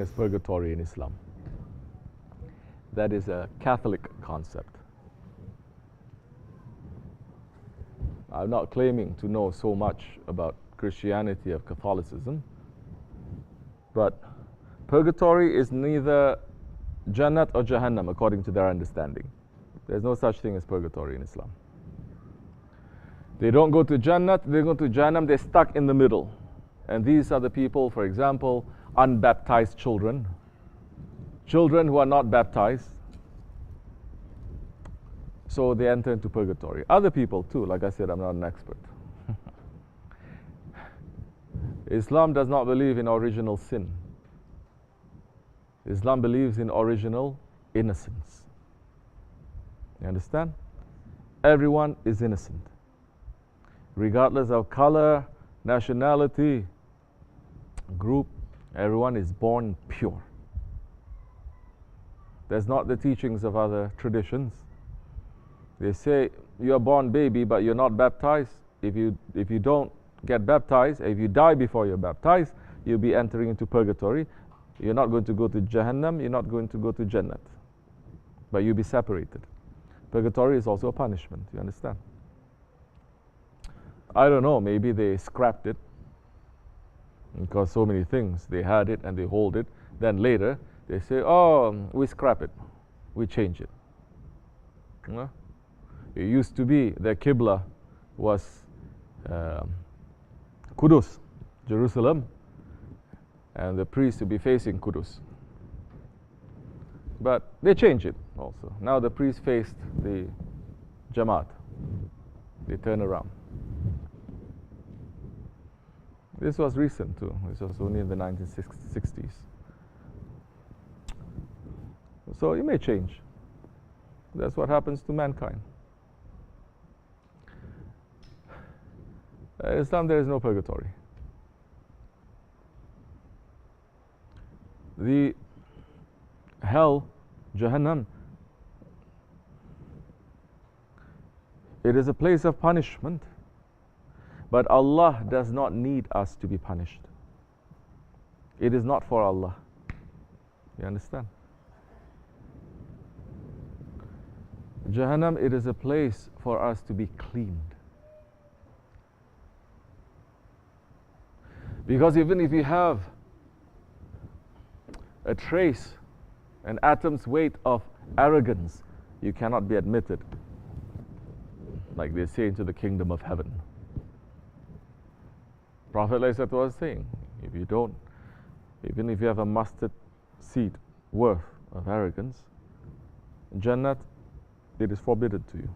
as purgatory in Islam. That is a Catholic concept. I'm not claiming to know so much about Christianity of Catholicism, but purgatory is neither Jannat or Jahannam according to their understanding. There's no such thing as purgatory in Islam. They don't go to Jannat, they go to Jahannam, they're stuck in the middle. And these are the people, for example, unbaptized children, children who are not baptized, so they enter into purgatory. Other people too, like I said, I'm not an expert. Islam does not believe in original sin. Islam believes in original innocence. You understand? Everyone is innocent, regardless of color, nationality, group. Everyone is born pure. That's not the teachings of other traditions. They say you're born baby, but you're not baptized. If you don't get baptized, if you die before you're baptized, you'll be entering into purgatory. You're not going to go to Jahannam, you're not going to go to Jannat, but you'll be separated. Purgatory is also a punishment, you understand? I don't know, maybe they scrapped it because so many things, they had it and they hold it. Then later they say, oh, we scrap it, we change it. It used to be the Qibla was Qudus, Jerusalem, and the priest to be facing Qudus. But they changed it also. Now the priest faced the Jamaat. They turn around. This was recent too. This was only in the 1960s. So it may change. That's what happens to mankind. In Islam, there is no purgatory. The hell, Jahannam, it is a place of punishment. But Allah does not need us to be punished. It is not for Allah. You understand? Jahannam, it is a place for us to be cleaned. Because even if you have a trace, an atom's weight of arrogance, you cannot be admitted, like they say, into the kingdom of heaven. Prophet ﷺ was saying, if you don't, even if you have a mustard seed worth of arrogance, Jannat, it is forbidden to you.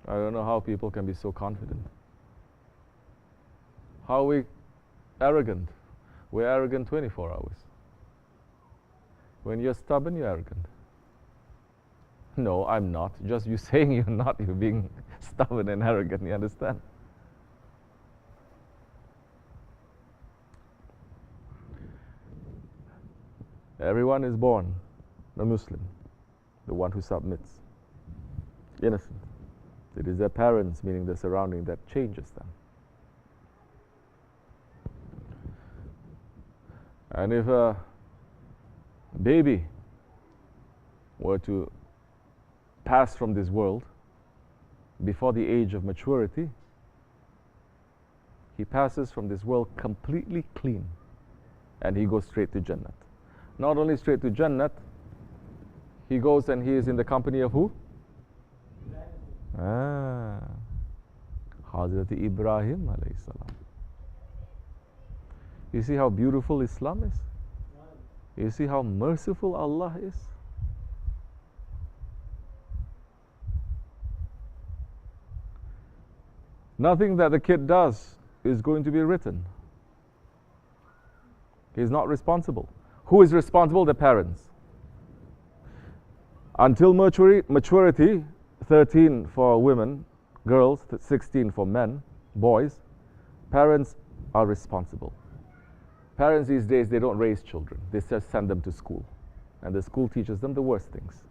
I don't know how people can be so confident. How are we arrogant? We're arrogant 24 hours. When you're stubborn, you're arrogant. No, I'm not. Just you saying you're not, you're being stubborn and arrogant, you understand? Everyone is born a Muslim, the one who submits, innocent. It is their parents, meaning the surrounding, that changes them. And if a baby were to pass from this world before the age of maturity, he passes from this world completely clean, and he goes straight to Jannat. Not only straight to Jannat, he goes and he is in the company of who? Hazrat Ibrahim alayhi salam. You see how beautiful Islam is? You see how merciful Allah is? Nothing that the kid does is going to be written. He's not responsible. Who is responsible? The parents. Until maturity, 13 for women, girls, 16 for men, boys, parents are responsible. Parents these days, they don't raise children. They just send them to school. And the school teaches them the worst things.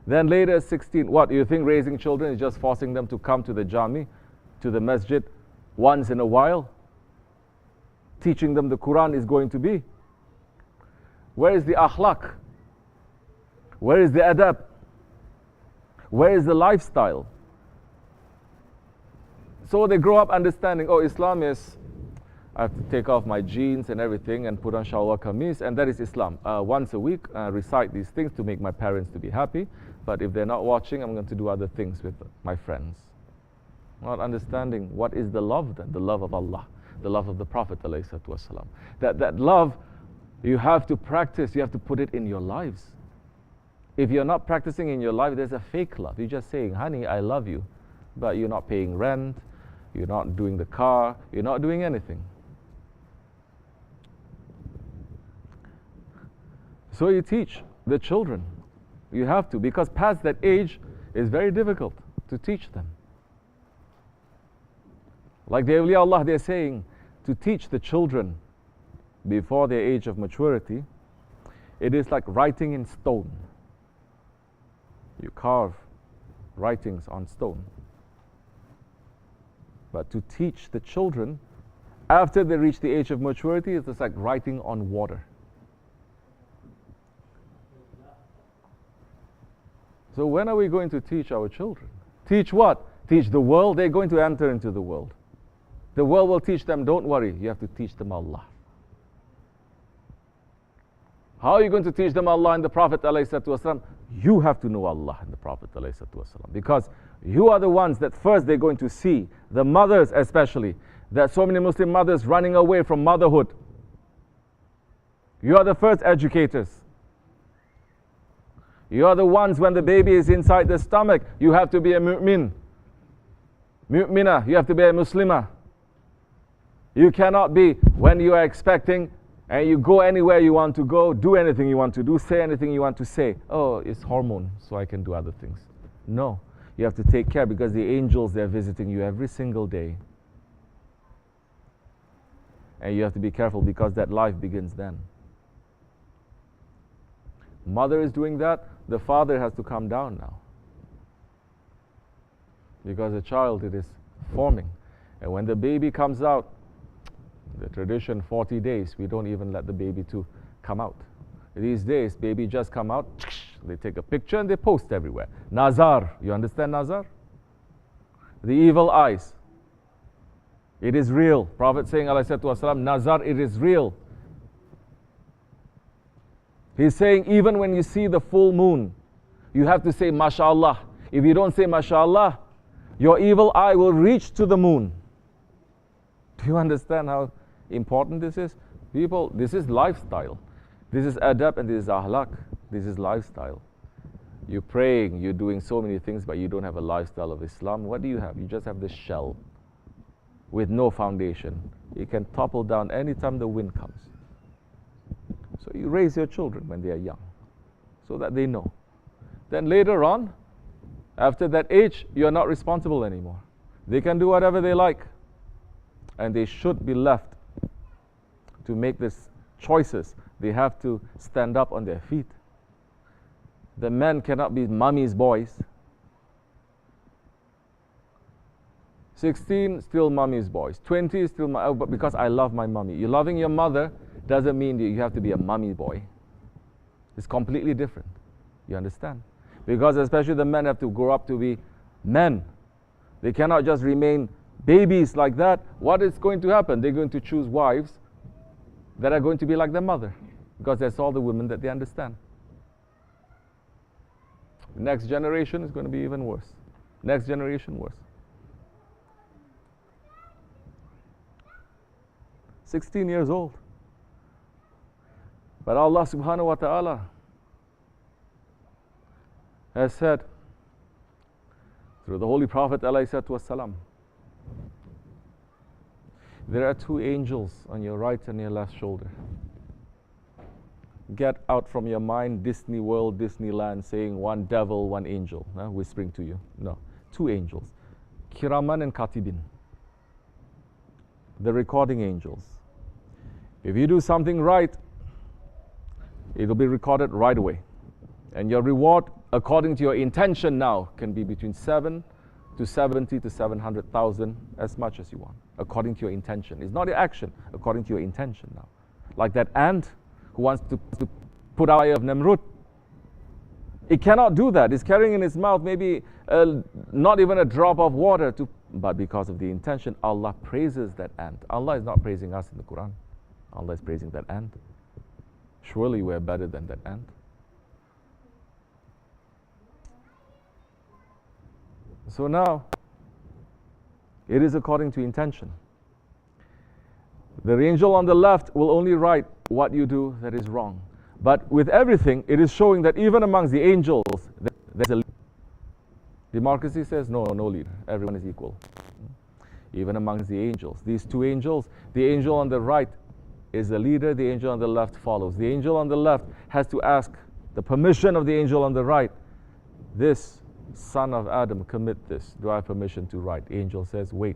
Then later, 16, what, you think raising children is just forcing them to come to the jami, to the masjid, once in a while? teaching them the Quran is going to be? Where is the akhlaq? Where is the adab? Where is the lifestyle? So they grow up understanding, oh, Islam is, I have to take off my jeans and everything and put on shalwar kameez, and that is Islam. Once a week, recite these things to make my parents to be happy. But if they're not watching, I'm going to do other things with my friends. Not understanding what is the love then, the love of Allah, the love of the Prophet ﷺ. That love, you have to practice, you have to put it in your lives. If you're not practicing in your life, there's a fake love. You're just saying, honey, I love you, but you're not paying rent, you're not doing the car, you're not doing anything. So you teach the children. You have to, because past that age is very difficult to teach them. Like the awliya Allah, they're saying to teach the children before their age of maturity, it is like writing in stone. You carve writings on stone. But to teach the children after they reach the age of maturity, it's just like writing on water. So when are we going to teach our children? Teach what? Teach the world. They're going to enter into the world. The world will teach them, don't worry, you have to teach them Allah. How are you going to teach them Allah and the Prophet ﷺ? You have to know Allah and the Prophet ﷺ, because you are the ones that first they're going to see, the mothers especially. There are so many Muslim mothers running away from motherhood. You are the first educators. You are the ones when the baby is inside the stomach, you have to be a mu'min. Mu'mina, you have to be a Muslimah. You cannot be, when you are expecting, and you go anywhere you want to go, do anything you want to do, say anything you want to say. Oh, it's hormone, so I can do other things. No, you have to take care, because the angels, they're visiting you every single day. And you have to be careful, because that life begins then. Mother is doing that, the father has to come down now. Because the child, it is forming. And when the baby comes out, the tradition 40 days, we don't even let the baby to come out. These days, baby just come out, they take a picture and they post everywhere. Nazar, you understand Nazar? The evil eyes. It is real. Prophet saying, alayhi wasallam, Nazar, it is real. He's saying, even when you see the full moon, you have to say, MashaAllah. If you don't say, MashaAllah, your evil eye will reach to the moon. Do you understand how important this is? People, this is lifestyle. This is adab and this is ahlak. This is lifestyle. You're praying, you're doing so many things, but you don't have a lifestyle of Islam. What do you have? You just have this shell with no foundation. It can topple down anytime the wind comes. So you raise your children when they are young, so that they know. Then later on, after that age, you are not responsible anymore. They can do whatever they like. And they should be left to make these choices. They have to stand up on their feet. The men cannot be mommy's boys. 16, still mommy's boys. 20, still but because I love my mommy. You're loving your mother doesn't mean that you have to be a mommy boy. It's completely different. You understand? Because especially the men have to grow up to be men. They cannot just remain babies like that. What is going to happen? They're going to choose wives that are going to be like their mother, because that's all the women that they understand. The next generation is going to be even worse. Next generation worse. 16 years old. But Allah subhanahu wa ta'ala has said through the Holy Prophet ﷺ, there are two angels on your right and your left shoulder. Get out from your mind Disney World, Disneyland, saying one devil, one angel, whispering to you. No, two angels. Kiraman and Katibin. The recording angels. If you do something right, it will be recorded right away. And your reward, according to your intention now, can be between 7 to 70 to 700,000, as much as you want, according to your intention. It's not your action, according to your intention now. Like that ant who wants to put out fire of Namrud. It cannot do that. It's carrying in its mouth maybe not even a drop of water, but because of the intention, Allah praises that ant. Allah is not praising us in the Quran. Allah is praising that ant. Surely we're better than that ant. So now, it is according to intention. The angel on the left will only write what you do that is wrong. But with everything, it is showing that even amongst the angels, there's a leader. Democracy says, no leader. Everyone is equal. Even amongst the angels. These two angels, the angel on the right is the leader, the angel on the left follows. The angel on the left has to ask the permission of the angel on the right. This son of Adam, commit this. Do I have permission to write? The angel says, wait.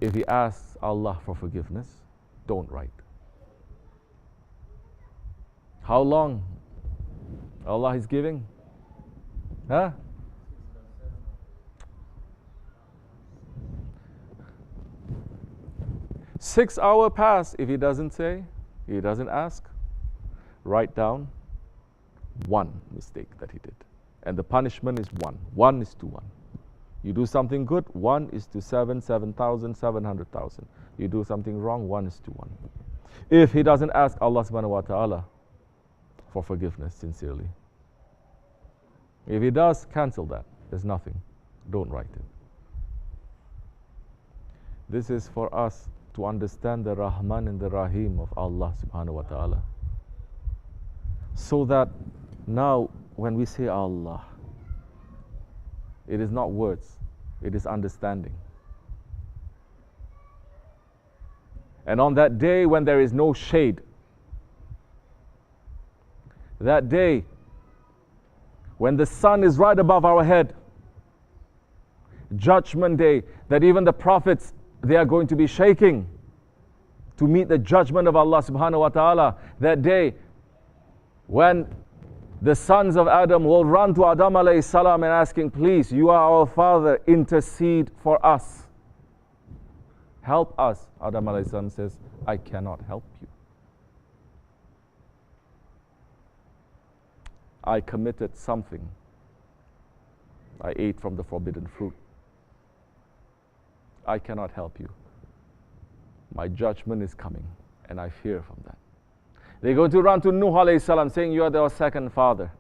If he asks Allah for forgiveness, don't write. How long Allah is giving? Huh? Six hours pass. If he doesn't say, he doesn't ask, write down one mistake that he did. And the punishment is one. 1 is to 1. You do something good, 1 is to 7,000, 700,000. You do something wrong, 1 is to 1. If he doesn't ask Allah subhanahu wa ta'ala for forgiveness sincerely. If he does, cancel that. There's nothing. Don't write it. This is for us to understand the Rahman and the Rahim of Allah subhanahu wa ta'ala. So that now when we say Allah, it is not words, it is understanding. And on that day when there is no shade, that day when the sun is right above our head, Judgment Day, that even the prophets, they are going to be shaking to meet the judgment of Allah subhanahu wa ta'ala. That day when the sons of Adam will run to Adam alayhi salam and asking, please, you are our father, intercede for us. Help us. Adam alayhi salam says, I cannot help you. I committed something. I ate from the forbidden fruit. I cannot help you. My judgment is coming, and I fear from that. They're going to run to Nuh alayhi salam saying, you are our second father.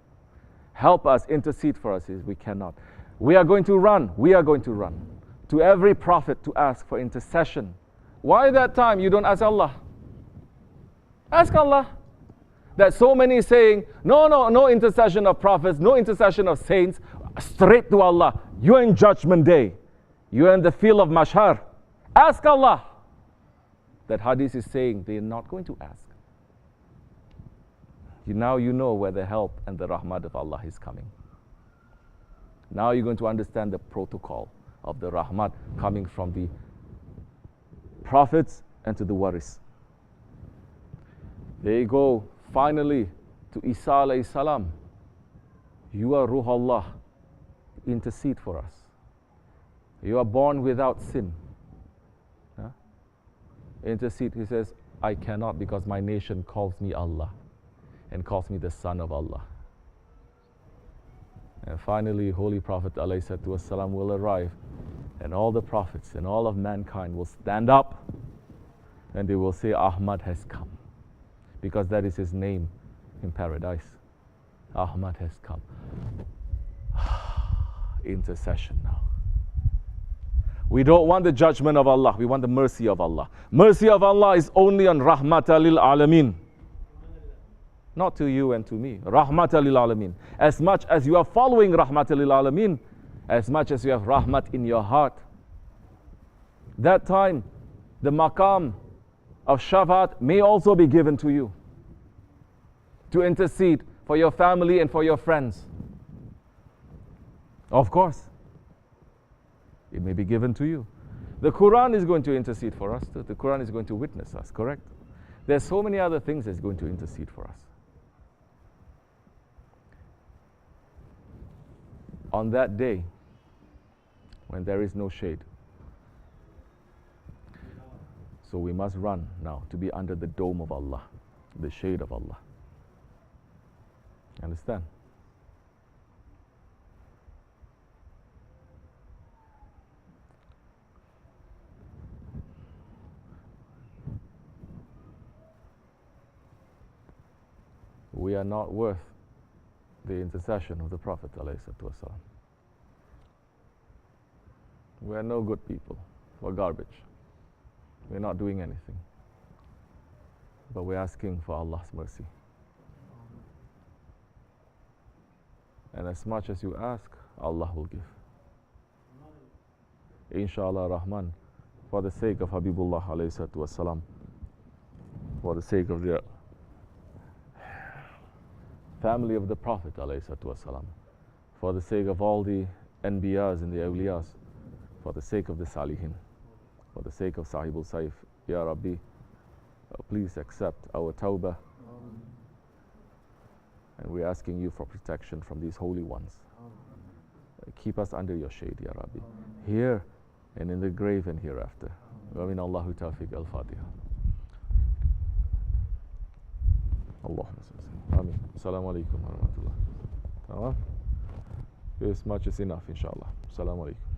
Help us, intercede for us. He says, we cannot. We are going to run to every prophet to ask for intercession. Why that time you don't ask Allah? Ask Allah. That so many saying, no intercession of prophets, no intercession of saints, straight to Allah. You're in Judgment Day. You're in the field of Mashhar. Ask Allah. That hadith is saying they're not going to ask. Now you know where the help and the rahmat of Allah is coming. Now you're going to understand the protocol of the rahmat coming from the prophets and to the waris. They go finally to Isa alayhi salam. You are Ruh Allah. Intercede for us. You are born without sin. Huh? Intercede. He says, I cannot because my nation calls me Allah and calls me the son of Allah. And finally, Holy Prophet ﷺ will arrive, and all the prophets and all of mankind will stand up and they will say, Ahmad has come. Because that is his name in paradise. Ahmad has come. Intercession now. We don't want the judgment of Allah, we want the mercy of Allah. Mercy of Allah is only on Rahmatan lil Alameen. Not to you and to me. Rahmatan lil Alameen. As much as you are following Rahmatan lil Alameen, as much as you have Rahmat in your heart, that time the maqam of Shafaat may also be given to you to intercede for your family and for your friends. Of course, it may be given to you. The Quran is going to intercede for us. The Quran is going to witness us, correct? There's so many other things that's going to intercede for us. On that day, when there is no shade. So we must run now to be under the dome of Allah, the shade of Allah. Understand? We are not worth the intercession of the Prophet ﷺ. We are no good people. We're garbage. We're not doing anything. But we're asking for Allah's mercy. And as much as you ask, Allah will give. Inshallah Rahman, for the sake of Habibullah ﷺ, for the sake of the family of the Prophet ﷺ, for the sake of all the Anbiyas and the Awliyas, for the sake of the Salihin, for the sake of Sahibul Saif, Ya Rabbi, please accept our tawbah. And we're asking you for protection from these holy ones. Keep us under your shade, Ya Rabbi, here and in the grave and hereafter. Amin Allahu tawfiq al-Fatiha. Allahumma salli. Amin. Assalamu alaikum wa rahmatullah. As much is enough, inshallah. Assalamu alaikum.